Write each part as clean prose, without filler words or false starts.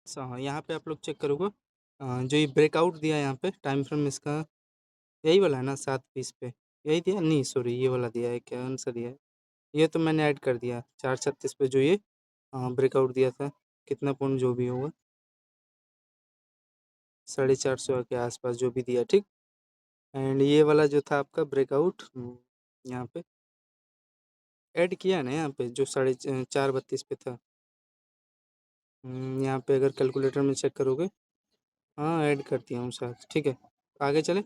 हाँ, यहाँ पे आप लोग चेक करोगे जो ये ब्रेकआउट दिया है यहाँ पे टाइम फ्रेम इसका यही वाला है ना 7:20 पे यही दिया नहीं सॉरी ये वाला दिया है क्या कौन सा दिया है ये तो मैंने ऐड कर दिया 4:36 पे जो ये ब्रेकआउट दिया था कितना पॉइंट जो भी होगा 450 के आसपास जो भी दिया ठीक। एंड ये वाला जो था आपका ब्रेकआउट यहाँ पे ऐड किया है ना यहाँ पे जो 4:32 पे था। यहाँ पे अगर कैलकुलेटर में चेक करोगे हाँ ऐड कर दिया हूँ शायद ठीक है। आगे चले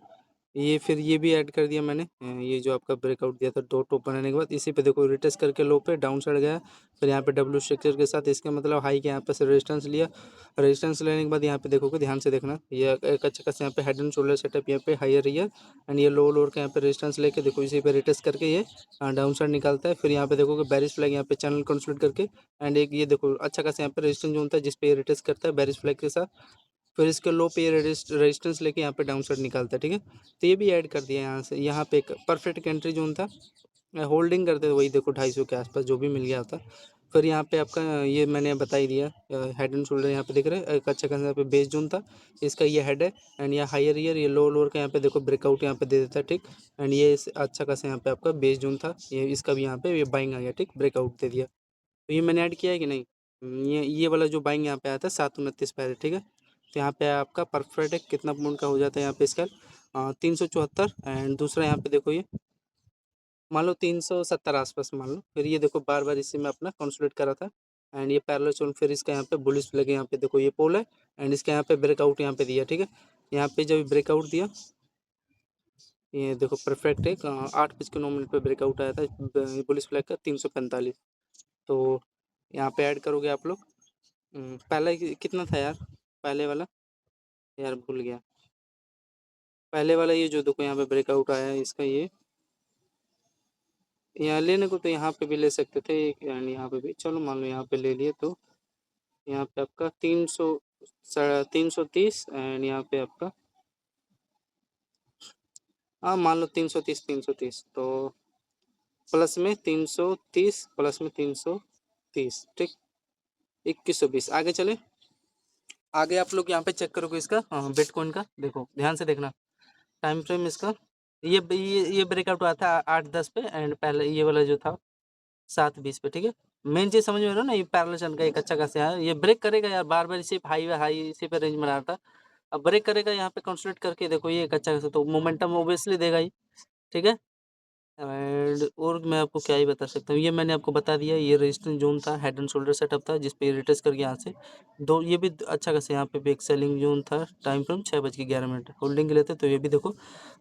ये फिर ये भी ऐड कर दिया मैंने ये जो आपका ब्रेकआउट दिया था दो टॉप बनाने के बाद इसी पे देखो रिटेस्ट करके लो पे डाउन साइड गया फिर यहाँ पे डब्ल्यू स्ट्रक्चर के साथ इसका मतलब हाई के यहाँ पे से रेजिस्टेंस लिया। रेजिस्टेंस लेने के बाद यहाँ पे देखोगे ध्यान से देखना ये एक अच्छा खासा यहाँ पे हेड एंड शोल्डर सेटअप यहाँ पे हायर ईयर एंड ये लो लोअर का यहाँ पे रेजिस्टेंस लेके देखो इसी पे रिटेस्ट करके ये डाउन साइड निकालता है। फिर यहाँ पे देखोगे बेरिश फ्लैग यहाँ पे चैनल कंसोलिडेट करके एंड एक ये देखो अच्छा खासा यहाँ पे रेजिस्टेंस जो होता है जिसपे ये रिटेस्ट करता है बेरिश फ्लैग के साथ। फिर इसके लो पे रेजिस्टेंस लेके यहाँ पे डाउन साइड निकालता है ठीक है। तो ये भी ऐड कर दिया यहाँ से यहाँ पे एक परफेक्ट एंट्री जोन था होल्डिंग करते थे वही देखो 250 के आसपास जो भी मिल गया था। फिर यहाँ पे आपका ये मैंने बता ही दिया हेड एंड शोल्डर यहाँ पे दिख रहा है एक अच्छा खासा यहाँ पे बेस जोन था इसका ये हेड है एंड ये हायर ईयर ये लो लोअर का यहाँ पे देखो ब्रेकआउट यहाँ पे दे देता है ठीक। एंड ये अच्छा खासा यहाँ पे आपका बेस जोन था ये इसका भी यहाँ पे ये बाइंग आ गया ठीक ब्रेकआउट दे दिया। तो ये मैंने ऐड किया है कि नहीं ये वाला जो बाइंग यहाँ पे आया था 7:29 पे आया था ठीक है। तो यहाँ पे आपका परफेक्ट है कितना पॉइंट का हो जाता है यहाँ पे स्केल 374 एंड दूसरा यहाँ पे देखो ये मान लो 370 आसपास मान लो। फिर ये देखो बार बार इसी में अपना कंसोलिडेट करा था एंड ये पैरेलल जोन फिर इसका यहाँ पे बुलिश लगे यहाँ पे देखो ये पोल है एंड इसका यहाँ पे ब्रेकआउट यहाँ पे दिया ठीक है। यहाँ पे जब ब्रेकआउट दिया ये देखो परफेक्ट है 8:09 पे ब्रेकआउट आया था बुलिश फ्लैग का 345। तो यहाँ पे ऐड करोगे आप लोग पहला कितना था यार पहले वाला यार भूल गया पहले वाला ये जो देखो यहाँ पे ब्रेकआउट आया है इसका ये यहाँ लेने को तो यहाँ पे भी ले सकते थे एंड यहाँ पे भी चलो मान लो यहाँ पे ले लिए तो यहाँ पे आपका 330 एंड यहाँ पे आपका हाँ मान लो 330 तो प्लस में 330 प्लस में 330 ठीक 2120। आगे चले आगे आप लोग यहाँ पे चेक करोगे इसका बिटकॉइन का देखो ध्यान से देखना टाइम फ्रेम इसका ये ब्रेकआउट हुआ था 8:10 पे एंड पहले ये वाला जो था 7:20 पे ठीक है। मेन चीज समझ में आ रहा है ना ये पैरेलल चैनल का एक अच्छा खासा है ये ब्रेक करेगा यार बार बार इसी हाई हाई इसी पे रेंज में रहा था। अब ब्रेक करेगा यहाँ पे कंसोलिडेट करके देखो ये एक अच्छा खासा तो मोमेंटम ऑब्वियसली देगा ही ठीक है। एंड और मैं आपको क्या ही बता सकता हूँ ये मैंने आपको बता दिया ये रेजिस्टेंस जोन था हेड एंड शोल्डर सेटअप था जिसपे रिटेस्ट करके यहाँ से दो ये भी अच्छा खासा यहाँ पे भी एक सेलिंग जोन था टाइम फ्रेम 6:11 होल्डिंग के लिए थे तो ये भी देखो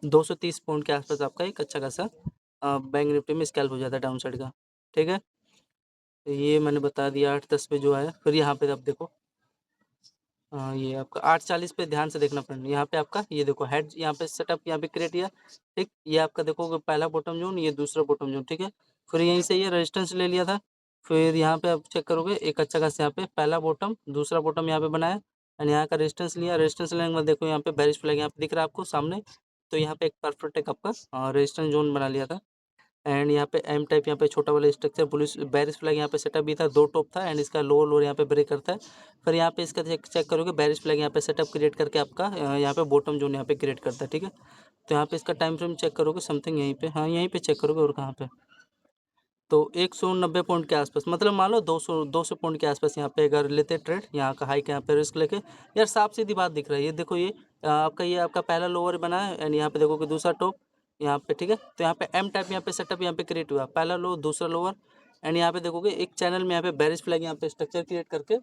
230 पॉइंट के आसपास आपका एक अच्छा खासा बैंक निफ्टी में स्कैल्प हो जाता है डाउन साइड का ठीक है। तो ये मैंने बता दिया 8:10 पे जो आया फिर यहाँ पे आप देखो ये आपका 8:40 पे ध्यान से देखना फ्रेंड यहाँ पे आपका ये देखो हेड यहाँ पे सेटअप यहाँ पे क्रिएट किया ठीक ये आपका देखोगे पहला बॉटम जोन ये दूसरा बॉटम जोन ठीक है। फिर यहीं से ये रेजिस्टेंस ले लिया था फिर यहाँ पे आप चेक करोगे एक अच्छा खासा यहाँ पे पहला बॉटम दूसरा बॉटम यहाँ पे बनाया एंड यहाँ का रेजिस्टेंस लिया रेजिस्टेंस लेने के बाद देखो यहाँ पे बेरिश फ्लैग यहाँ पे दिख रहा है आपको सामने। तो यहाँ पे एक परफेक्ट एक आपका रेजिस्टेंस जोन बना लिया था एंड यहाँ पे एम टाइप यहाँ पे छोटा वाला स्ट्रक्चर पुलिस बैरिश फ्लैग यहाँ पे सेटअप भी था दो टॉप था एंड इसका लोअर लोअर यहाँ पे ब्रेक करता है। फिर यहाँ पे इसका चेक करोगे बैरिश फ्लैग यहाँ पे सेटअप क्रिएट करके आपका यहाँ पे बॉटम जोन यहाँ पे क्रिएट करता है ठीक है। तो यहाँ पे इसका टाइम फ्रेम चेक करोगे समथिंग यहीं पे हाँ यहीं पे चेक करोगे और कहाँ पे तो 190 पॉइंट के आसपास मतलब मान लो 200 पॉइंट के आसपास यहाँ पे अगर लेते ट्रेड यहाँ का हाई के यहाँ पे रिस्क लेके यार साफ सीधी बात दिख रहा है ये देखो ये आपका पहला लोअर बना है एंड यहाँ पे देखो कि दूसरा टॉप यहाँ पे ठीक है। तो यहाँ पे एम टाइप यहाँ पे सेटअप यहाँ पे क्रिएट हुआ पहला लो दूसरा लोअर एंड यहाँ पे देखोगे एक चैनल में यहाँ पे बेरिश फ्लैग यहाँ पे स्ट्रक्चर क्रिएट करके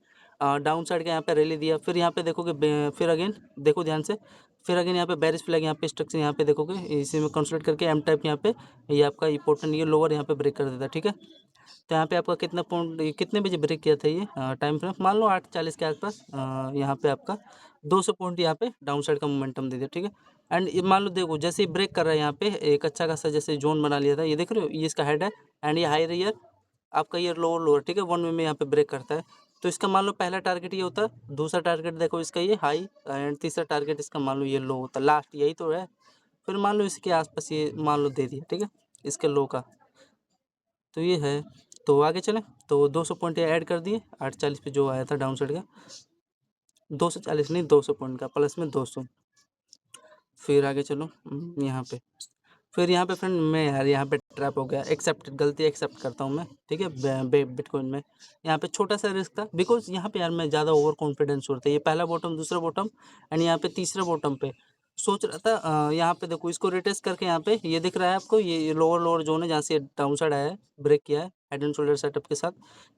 डाउन साइड का यहाँ पे रैली दिया फिर यहाँ पे देखोगे फिर अगेन देखो ध्यान से फिर अगेन यहाँ पे बेरिश फ्लैग यहाँ पे स्ट्रक्चर यहाँ पे देखोगे इसी में कंसोलिडेट करके एम टाइप यहाँ पे ये आपका इंपॉर्टेंट ये लोअर यहाँ पे ब्रेक कर देता है ठीक है। तो यहाँ पे आपका कितना पॉइंट कितने बजे ब्रेक किया था ये टाइम फ्रेम मान लो 8:40 के आसपास यहाँ पे आपका 200 पॉइंट यहाँ पे डाउन साइड का मोमेंटम दे दिया ठीक है। एंड ये मान लो देखो जैसे ही ब्रेक कर रहा है यहाँ पे एक अच्छा खासा जैसे जोन बना लिया था ये देख रहे हो ये इसका हेड है एंड ये हाई ईयर आपका ये लोअर लोअर ठीक है 1 वे में यहाँ पे ब्रेक करता है। तो इसका मान लो पहला टारगेट ये होता है दूसरा टारगेट देखो इसका ये हाई एंड तीसरा टारगेट इसका मान लो ये लो होता है लास्ट यही तो है। फिर मान लो इसके आसपास ये मान लो दे दिया ठीक है इसके लो का तो ये है। तो आगे चलें तो 200 पॉइंट ऐड कर दिए 8:40 पे जो आया था डाउन साइड का 240 नहीं 200 पॉइंट का, प्लस में 200। फिर आगे चलो यहाँ पे, फिर यहाँ पे फ्रेंड मैं यार यहाँ पे ट्रैप हो गया, एक्सेप्ट, गलती एक्सेप्ट करता हूँ मैं, ठीक है। बिटकॉइन में यहाँ पे छोटा सा रिस्क था, बिकॉज यहाँ पे यार मैं ज़्यादा ओवर कॉन्फिडेंस हो रहा था। ये पहला बॉटम, दूसरा बॉटम एंड यहाँ पे तीसरा बॉटम पे सोच रहा था यहाँ पे देखो इसको रिटेस्ट करके यहाँ पे ये दिख रहा है आपको, ये लोअर लोअर जोन है जहाँ से डाउन साइड आया है, ब्रेक किया है हेड एंड शोल्डर सेटअप के साथ,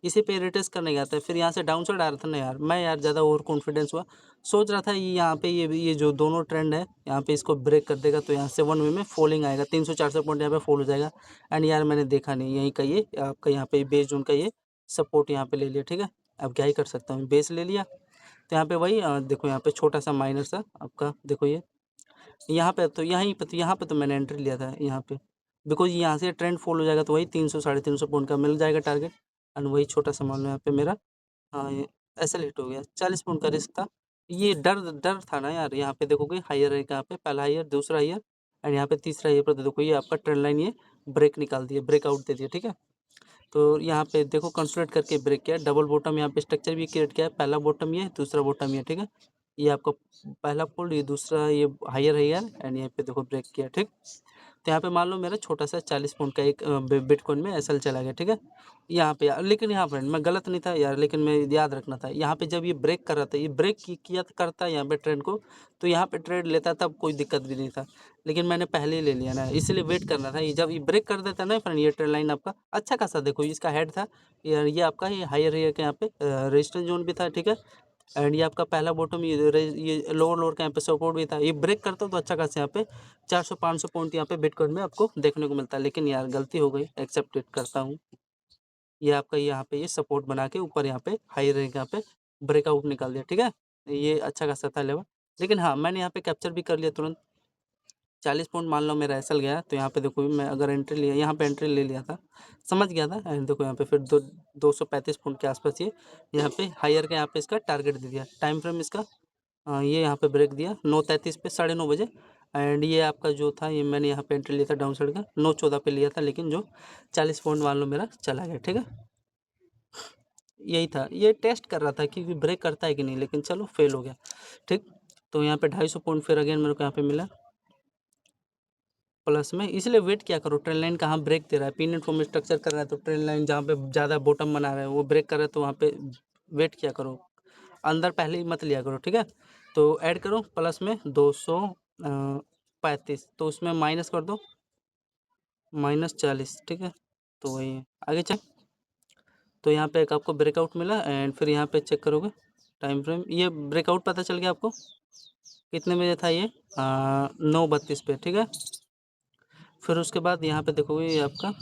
इसी पे रिटेस्ट करने गया था। फिर यहाँ से डाउन साइड आ रहा था ना यार, मैं यार ज़्यादा ओवर कॉन्फिडेंस हुआ, सोच रहा था ये यहाँ पे ये जो दोनों ट्रेंड है यहाँ पे इसको ब्रेक कर देगा तो यहाँ से 1 वे में फॉलिंग आएगा, 300-400 पॉइंट यहाँ पे फॉल हो जाएगा। एंड यार मैंने देखा नहीं, यहीं का ये आपका यहाँ पे बेस जोन का ये सपोर्ट यहाँ पे ले लिया, ठीक है। अब क्या ही कर सकता हूँ, बेस ले लिया तो यहाँ पे वही देखो यहाँ पे छोटा सा माइनर सा आपका देखो ये यहाँ पे, तो यहाँ पे तो मैंने एंट्री लिया था यहाँ पे, बिकॉज यहाँ से ट्रेंड फॉल हो जाएगा तो वही 300-350 पॉइंट का मिल जाएगा टारगेट। एंड वही छोटा सा मान लो यहाँ पे मेरा ये ऐसे लेट हो गया, 40 पॉइंट का रिस्क था। ये डर डर था ना यार, यहाँ पे देखोगे हायर है, यहाँ पे पहला हायर, दूसरा हायर एंड यहाँ पे तीसरा हायर पर देखो ये आपका ट्रेंड लाइन ये ब्रेक निकाल दिया, ब्रेकआउट दे दिया, ठीक है। तो यहाँ पे देखो कंसोलिडेट करके ब्रेक किया, डबल बॉटम यहाँ पे स्ट्रक्चर भी क्रिएट किया है, पहला बॉटम ये, दूसरा बॉटम ये, ठीक है। ये आपका पहला फोल्ड, ये दूसरा ये हायर हायर एंड यहाँ पे देखो ब्रेक किया, ठीक। तो यहाँ पे मान लो मेरा छोटा सा 40 पॉइंट का एक बिटकॉइन में एसएल चला गया, ठीक है। यहाँ पे यार लेकिन यहाँ फ्रेंड मैं गलत नहीं था यार, लेकिन मैं याद रखना था यहाँ पे जब ये ब्रेक कर रहा था, ये ब्रेक किया करता यहाँ पे ट्रेंड को, तो यहाँ पे ट्रेड लेता तब कोई दिक्कत भी नहीं था, लेकिन मैंने पहले ही ले लिया ना, इसलिए वेट करना था। ये जब ये ब्रेक कर देता ना फ्रेंड, ये ट्रेंड लाइन आपका अच्छा खासा देखो इसका हेड था यार, ये आपका ये हायर हायर के यहाँ पे रेजिस्टेंस जोन भी था, ठीक है। एंड ये आपका पहला बॉटम ये लोअर लोअर का यहाँ पे सपोर्ट भी था, ये ब्रेक करता तो अच्छा खासा यहाँ पे 400-500 पॉइंट यहाँ पे बिटकॉइन में आपको देखने को मिलता है। लेकिन यार गलती हो गई, एक्सेप्टेड करता हूँ। ये आपका यहाँ पे ये सपोर्ट बना के ऊपर यहाँ पे हाई रैंक यहाँ पे ब्रेकआउट निकाल दिया, ठीक है। ये अच्छा खासा था लेवल, लेकिन हाँ मैंने यहाँ पे कैप्चर भी कर लिया तुरंत। 40 पॉइंट मान लो मेरा एसएल गया, तो यहाँ पे देखो मैं अगर एंट्री लिया, यहाँ पे एंट्री ले लिया था, समझ गया था। एंड देखो यहाँ पे फिर 235 पॉइंट के आसपास ये यहाँ पे हायर का यहाँ पे इसका टारगेट दे दिया, टाइम फ्रेम इसका ये यहाँ पे ब्रेक दिया 9:33 पे, 9:30 बजे। एंड ये आपका जो था ये मैंने यहाँ पे एंट्री लिया था डाउन साइड का 9:14 पे लिया था, लेकिन जो 40 पॉइंट मान लो मेरा चला गया, ठीक है। यही था, ये टेस्ट कर रहा था कि ब्रेक करता है कि नहीं, लेकिन चलो फेल हो गया, ठीक। तो यहाँ पे 250 पॉइंट फिर अगेन मेरे को यहाँ पे मिला प्लस में, इसलिए वेट क्या करो, ट्रेंड लाइन कहाँ ब्रेक दे रहा है, पिन एंड फॉर्म स्ट्रक्चर कर रहा है तो ट्रेंड लाइन जहाँ पे ज़्यादा बॉटम बना रहा है वो ब्रेक कर रहा है, तो वहाँ पे वेट क्या करो, अंदर पहले ही मत लिया करो, ठीक है। तो ऐड करो प्लस में 235, तो उसमें माइनस कर दो -40, ठीक है। तो वही है, आगे चल। तो यहाँ पे एक आपको ब्रेकआउट मिला एंड फिर यहाँ पे चेक करोगे टाइम फ्रेम, ये ब्रेकआउट पता चल गया आपको कितने बजे था ये 9:32 पे, ठीक है। फिर उसके बाद यहाँ पे देखोगे ये आपका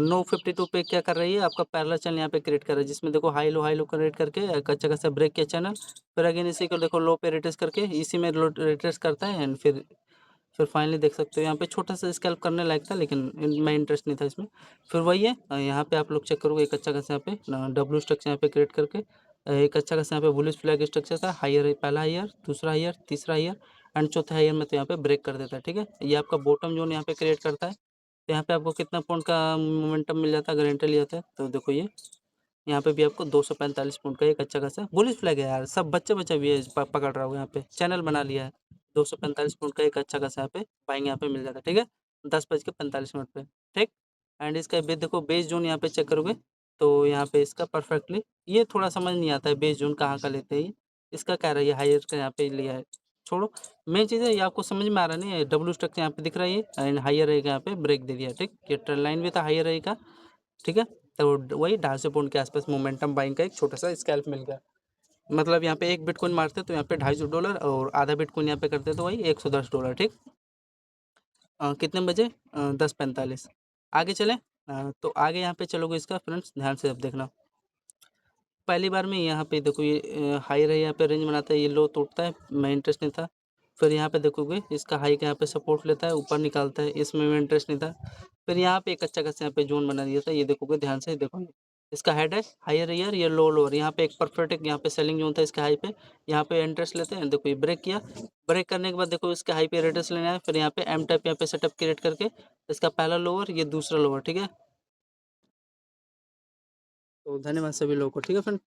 9:52 पे क्या कर रही है, आपका पैरेलल चैनल यहाँ पे क्रिएट कर रहा है, जिसमें देखो हाई लो क्रिएट करके अच्छा खासा ब्रेक किया चैनल, फिर अगेन इसी को देखो लो पे रिट्रेस करके इसी में लो रिट्रेस करता है एंड फिर फाइनली देख सकते हो यहाँ पे छोटा सा स्कैल्प करने लायक था, लेकिन मैं इंटरेस्ट नहीं था इसमें। फिर वही है यहाँ पे आप लोग चेक करोगे एक अच्छा खासा यहाँ पे डब्ल्यू स्ट्रक्चर यहाँ पे क्रिएट करके एक अच्छा खासा यहाँ पे बुलिश फ्लैग स्ट्रक्चर था, हायर पहला हायर, दूसरा हायर, तीसरा हायर एंड चौथा हायर में तो यहाँ पे ब्रेक कर देता है, ठीक है। ये आपका बॉटम जोन यहाँ पे क्रिएट करता है, तो यहाँ पे आपको कितना पॉइंट का मोमेंटम मिल जाता है अगर एंट्री लिया था, तो देखो ये यहाँ पे भी आपको 245 पॉइंट का एक अच्छा खासा बुलिश फ्लैग है यार, सब बच्चा भी है पकड़ रहा होगा, यहाँ पे चैनल बना लिया है, 245 पॉइंट का एक अच्छा खासा यहाँ पे बाइंग यहाँ पे मिल जाता है, ठीक है। 10:45 पे, ठीक। एंड इसका देखो बेस जोन यहाँ पे चेक करोगे तो यहाँ पे इसका परफेक्टली ये थोड़ा समझ नहीं आता है बेस जोन कहाँ का लेते हैं, इसका कह रहा है हायर का यहाँ पे लिया है, छोड़ो। मेन चीज़ है ये आपको समझ में आ रहा नहीं है, डब्ल्यू स्ट्रक्चर यहाँ पे दिख रहा है एंड हायर रहेगा यहाँ पे ब्रेक दे दिया, ठीक। ये ट्रेंड लाइन भी था हायर रहेगा, ठीक है। तो वही 250 पॉइंट के आसपास मोमेंटम बाइंग का एक छोटा सा स्कैल्प मिल गया, मतलब यहाँ पे एक बिटकॉइन मारते तो यहाँ पे $250 और आधा बिटकॉइन यहाँ पे करते तो वही $110, ठीक। कितने बजे 10:45, आगे चले। तो आगे यहाँ पे चलोगे इसका फ्रेंड्स ध्यान से अब देखना, पहली बार में यहाँ पे देखो ये हाई रहे यहाँ पे रेंज बनाता है, ये लो तोड़ता है, मैं इंटरेस्ट नहीं था। फिर यहाँ पे देखोगे इसका हाई का यहाँ पे सपोर्ट लेता है, ऊपर निकालता है, इसमें मैं इंटरेस्ट नहीं था। फिर यहाँ पे एक अच्छा खासा यहाँ पे जोन बना दिया था, ये देखोगे ध्यान से देखो, इसका हेड है हायर ईयर, ये लो लोअर, यहाँ पे एक परफेक्ट एक यहाँ पे सेलिंग जोन था इसके हाई पे, यहाँ पे इंटरेस्ट लेते हैं, देखो ये ब्रेक किया, ब्रेक करने के बाद देखो इसके हाई पे रेटर्स लेना है, फिर यहाँ पे एम टाइप यहाँ पे सेटअप क्रिएट करके इसका पहला लोअर, ये दूसरा लोअर, ठीक है। तो धन्यवाद सभी लोगों को, ठीक है फ्रेंड।